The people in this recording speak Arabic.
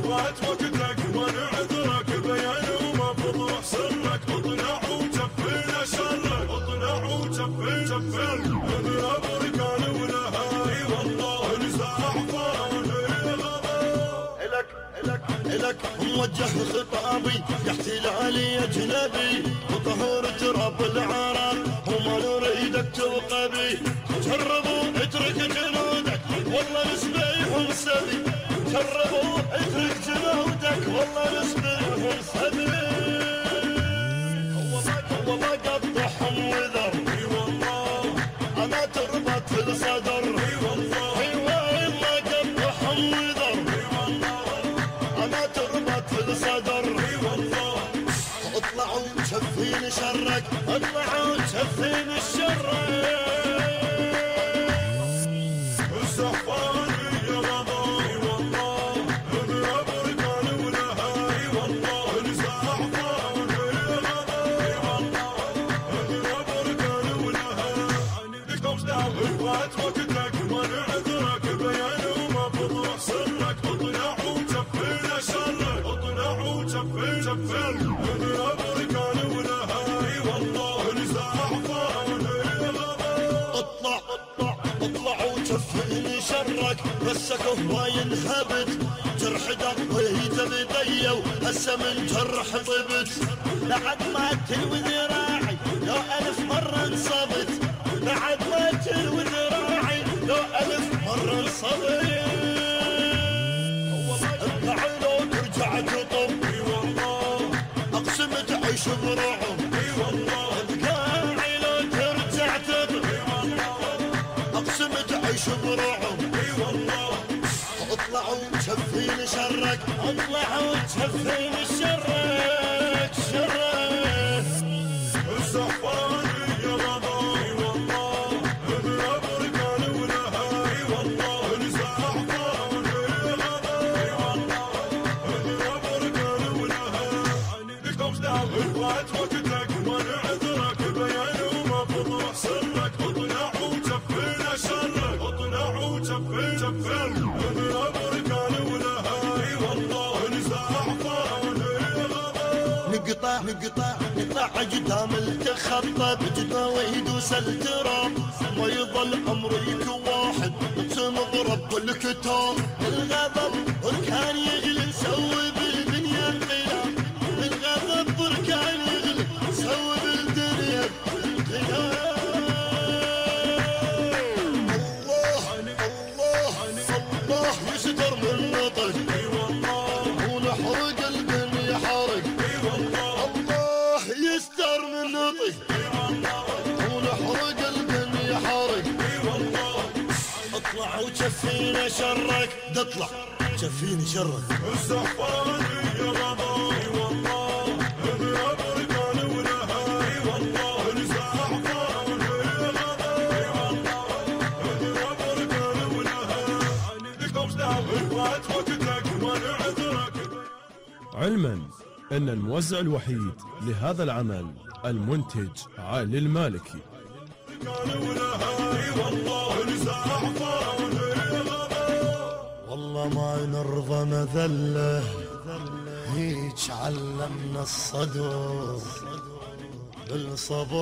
فات وقتك وانا عذرك بيان وما فضح سرك اطلع وجفينا شرك اطلع وجفينا اضرب بركان ونهاي والله نزاع فان إلك موجه خطابي يا احتلالي اجنبي وطهور تراب العراق وما نريدك توقبي جربوا اترك جنودك والله نسبيهم سبي جربوا اترك جنودك والله نسبيهم سبي هو ما قطعهم وذر اي والله انا تربط الصدر اي والله ايوه ما قطعهم وذر انا تربط الصدر اي والله اطلعوا شفين شرك اطلعوا شفين الشرك الزحفاني يا غضاي والله اضرب بركان ونهاي والله نزاع فان يا غضاي والله اضرب بركان ونهاي فات وقتك وانا عذرك بيان وما فضح سرك اطلع وجفينا شرك اطلع وجفينا اضرب بركان ونهاي والله نزاع فان يا غضاي اطلعوا شفين شرك مسك هو ينهبت جرح دقيت بدي وهسه من جرح طبت بعد ما تلوي ذراعي لو 1000 مرة انصبت بعد ما تلوي ذراعي لو 1000 مرة انصبت ارجع لو ترجع تطب اي والله اقسم تعيش برعب اي والله ارجع لو ترجع تطب اي والله اقسم تعيش برعب اي والله اطلعوا شفين شرك اطلعوا شفين شرك الزحفاني يا غضاي والله اضرب بركان ونهاي والله نزاع فان يا غضاي والله اضرب بركان ونهاي فات وقتك وانا عذرك بيان وما فضح سرك اطلع وجفينا شرك اطلع وجفينا اضرب بركان ونهاي والله نزاع فان يا غضاي نقطع قدام التخطى بجدوى يدوس التراب ما يظل امريك واحد تنضرب بالكتاب الغضب بركان يغلي سوي بالدنيا انقلاب الغضب بركان يغلي سوي بالدنيا انقلاب الله يستر من نطق اي والله ونحرق الدنيا حرق اي والله الله يستر من نطق اي والله ونحرق الدنيا حرق اي والله اطلع وشفينا شرك تطلع شفيني شرك الزحفاني يا غضاي والله اضرب بركان ونهاي والله نزاع فان يا غضاي والله اضرب بركان ونهاي فات وقتك وانا عذرك علما أن الموزع الوحيد لهذا العمل المنتج علي المالكي. بركان ونهاي والله نزاع فان يا غضاي والله ما نرضى مذله هيج علمنا الصدر بالصبر